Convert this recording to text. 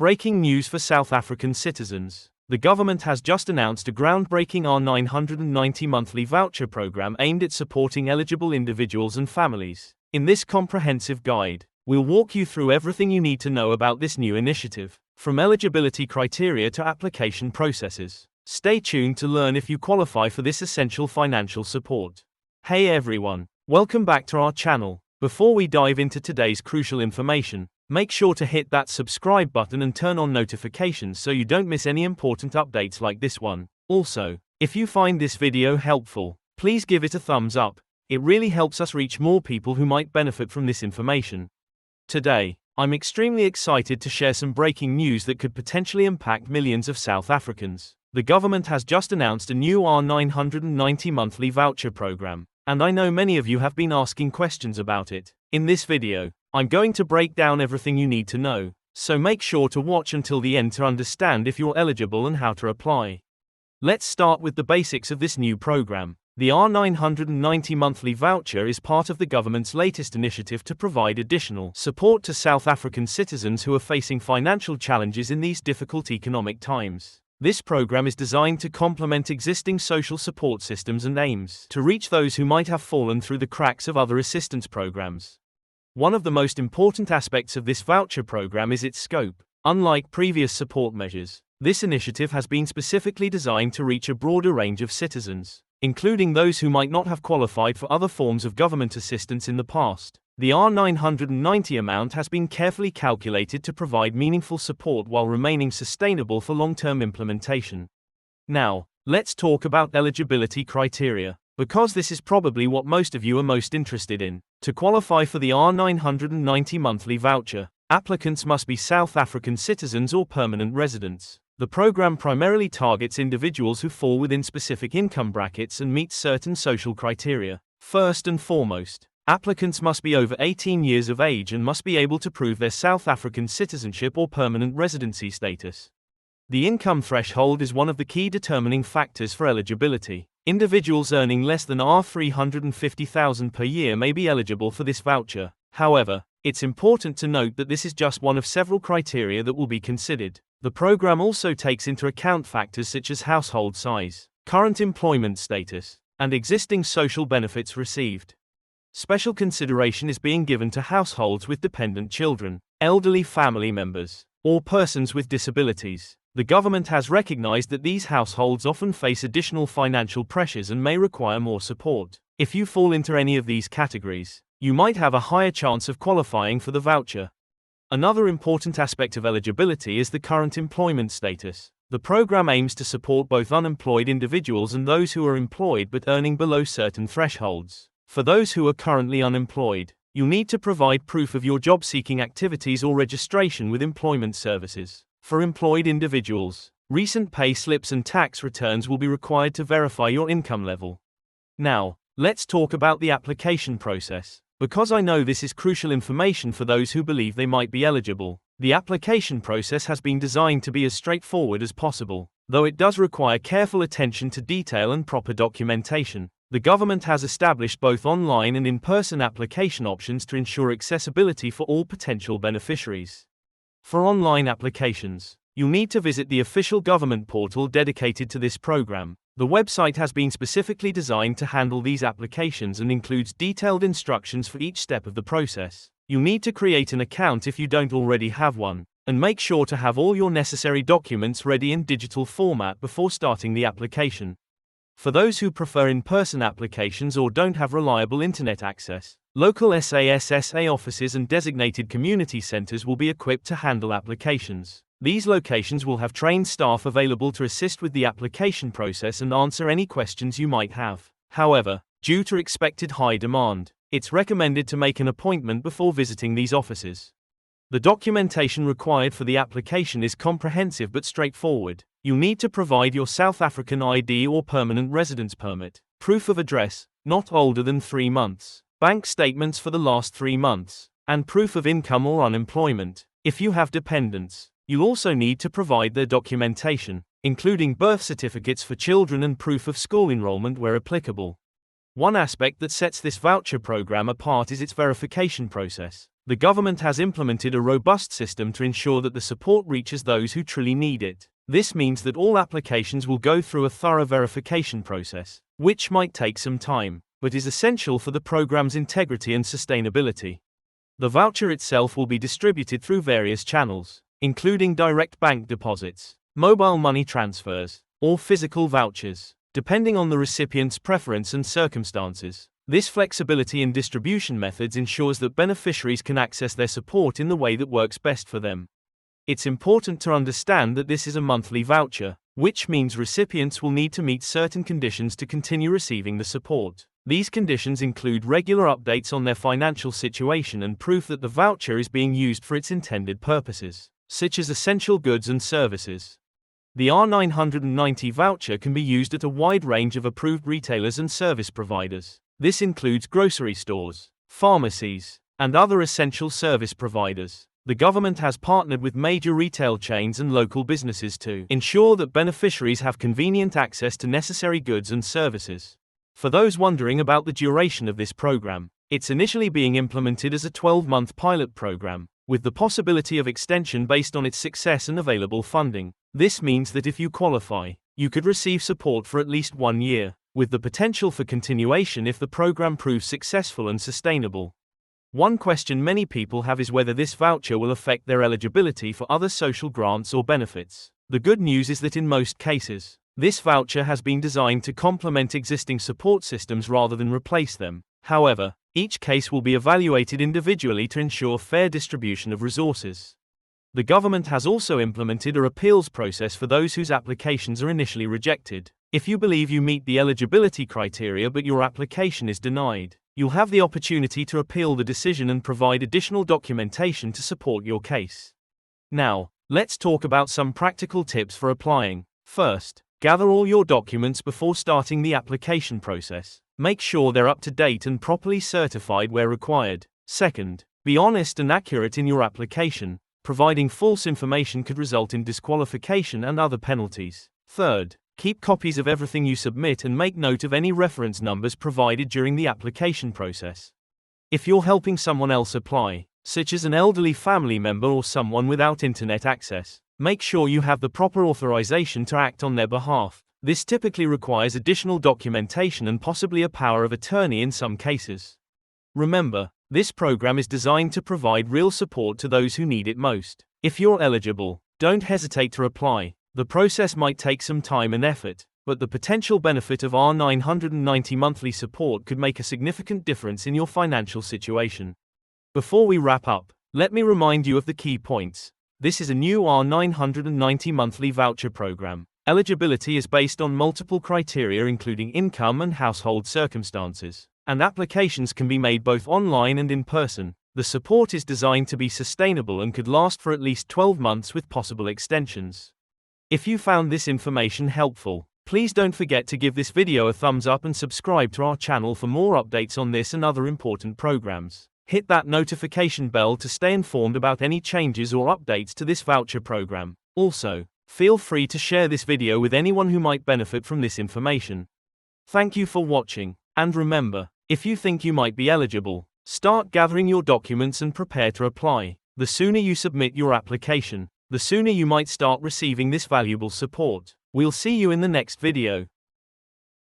Breaking news for South African citizens. The government has just announced a groundbreaking R990 Monthly Voucher program aimed at supporting eligible individuals and families. In this comprehensive guide, we'll walk you through everything you need to know about this new initiative, from eligibility criteria to application processes. Stay tuned to learn if you qualify for this essential financial support. Hey everyone, welcome back to our channel. Before we dive into today's crucial information, make sure to hit that subscribe button and turn on notifications so you don't miss any important updates like this one. Also, if you find this video helpful, please give it a thumbs up. It really helps us reach more people who might benefit from this information. Today, I'm extremely excited to share some breaking news that could potentially impact millions of South Africans. The government has just announced a new R990 monthly voucher program, and I know many of you have been asking questions about it. In this video, I'm going to break down everything you need to know, so make sure to watch until the end to understand if you're eligible and how to apply. Let's start with the basics of this new program. The R990 monthly voucher is part of the government's latest initiative to provide additional support to South African citizens who are facing financial challenges in these difficult economic times. This program is designed to complement existing social support systems and aims to reach those who might have fallen through the cracks of other assistance programs. One of the most important aspects of this voucher program is its scope. Unlike previous support measures, this initiative has been specifically designed to reach a broader range of citizens, including those who might not have qualified for other forms of government assistance in the past. The R990 amount has been carefully calculated to provide meaningful support while remaining sustainable for long-term implementation. Now, let's talk about eligibility criteria, because this is probably what most of you are most interested in. To qualify for the R990 monthly voucher, applicants must be South African citizens or permanent residents. The program primarily targets individuals who fall within specific income brackets and meet certain social criteria. First and foremost, applicants must be over 18 years of age and must be able to prove their South African citizenship or permanent residency status. The income threshold is one of the key determining factors for eligibility. Individuals earning less than R350,000 per year may be eligible for this voucher. However, it's important to note that this is just one of several criteria that will be considered. The program also takes into account factors such as household size, current employment status, and existing social benefits received. Special consideration is being given to households with dependent children, elderly family members, or persons with disabilities. The government has recognized that these households often face additional financial pressures and may require more support. If you fall into any of these categories, you might have a higher chance of qualifying for the voucher. Another important aspect of eligibility is the current employment status. The program aims to support both unemployed individuals and those who are employed but earning below certain thresholds. For those who are currently unemployed, you'll need to provide proof of your job-seeking activities or registration with employment services. For employed individuals, recent pay slips and tax returns will be required to verify your income level. Now, let's talk about the application process. Because I know this is crucial information for those who believe they might be eligible, the application process has been designed to be as straightforward as possible, though it does require careful attention to detail and proper documentation. The government has established both online and in-person application options to ensure accessibility for all potential beneficiaries. For online applications, you'll need to visit the official government portal dedicated to this program. The website has been specifically designed to handle these applications and includes detailed instructions for each step of the process. You'll need to create an account if you don't already have one, and make sure to have all your necessary documents ready in digital format before starting the application. For those who prefer in-person applications or don't have reliable internet access, local SASSA offices and designated community centers will be equipped to handle applications. These locations will have trained staff available to assist with the application process and answer any questions you might have. However, due to expected high demand, it's recommended to make an appointment before visiting these offices. The documentation required for the application is comprehensive but straightforward. You'll need to provide your South African ID or permanent residence permit, proof of address, not older than 3 months, bank statements for the last 3 months, and proof of income or unemployment. If you have dependents, you'll also need to provide their documentation, including birth certificates for children and proof of school enrollment where applicable. One aspect that sets this voucher program apart is its verification process. The government has implemented a robust system to ensure that the support reaches those who truly need it. This means that all applications will go through a thorough verification process, which might take some time, but is essential for the program's integrity and sustainability. The voucher itself will be distributed through various channels, including direct bank deposits, mobile money transfers, or physical vouchers, depending on the recipient's preference and circumstances. This flexibility in distribution methods ensures that beneficiaries can access their support in the way that works best for them. It's important to understand that this is a monthly voucher, which means recipients will need to meet certain conditions to continue receiving the support. These conditions include regular updates on their financial situation and proof that the voucher is being used for its intended purposes, such as essential goods and services. The R990 voucher can be used at a wide range of approved retailers and service providers. This includes grocery stores, pharmacies, and other essential service providers. The government has partnered with major retail chains and local businesses to ensure that beneficiaries have convenient access to necessary goods and services. For those wondering about the duration of this program, it's initially being implemented as a 12-month pilot program, with the possibility of extension based on its success and available funding. This means that if you qualify, you could receive support for at least 1 year, with the potential for continuation if the program proves successful and sustainable. One question many people have is whether this voucher will affect their eligibility for other social grants or benefits. The good news is that in most cases, this voucher has been designed to complement existing support systems rather than replace them. However, each case will be evaluated individually to ensure fair distribution of resources. The government has also implemented a appeals process for those whose applications are initially rejected. If you believe you meet the eligibility criteria but your application is denied, you'll have the opportunity to appeal the decision and provide additional documentation to support your case. Now, let's talk about some practical tips for applying. First, gather all your documents before starting the application process. Make sure they're up to date and properly certified where required. Second, be honest and accurate in your application. Providing false information could result in disqualification and other penalties. Third, keep copies of everything you submit and make note of any reference numbers provided during the application process. If you're helping someone else apply, such as an elderly family member or someone without internet access, make sure you have the proper authorization to act on their behalf. This typically requires additional documentation and possibly a power of attorney in some cases. Remember, this program is designed to provide real support to those who need it most. If you're eligible, don't hesitate to apply. The process might take some time and effort, but the potential benefit of R990 monthly support could make a significant difference in your financial situation. Before we wrap up, let me remind you of the key points. This is a new R990 monthly voucher program. Eligibility is based on multiple criteria including income and household circumstances, and applications can be made both online and in person. The support is designed to be sustainable and could last for at least 12 months with possible extensions. If you found this information helpful, please don't forget to give this video a thumbs up and subscribe to our channel for more updates on this and other important programs. Hit that notification bell to stay informed about any changes or updates to this voucher program. Also, feel free to share this video with anyone who might benefit from this information. Thank you for watching, and remember, if you think you might be eligible, start gathering your documents and prepare to apply. The sooner you submit your application, the sooner you might start receiving this valuable support. We'll see you in the next video.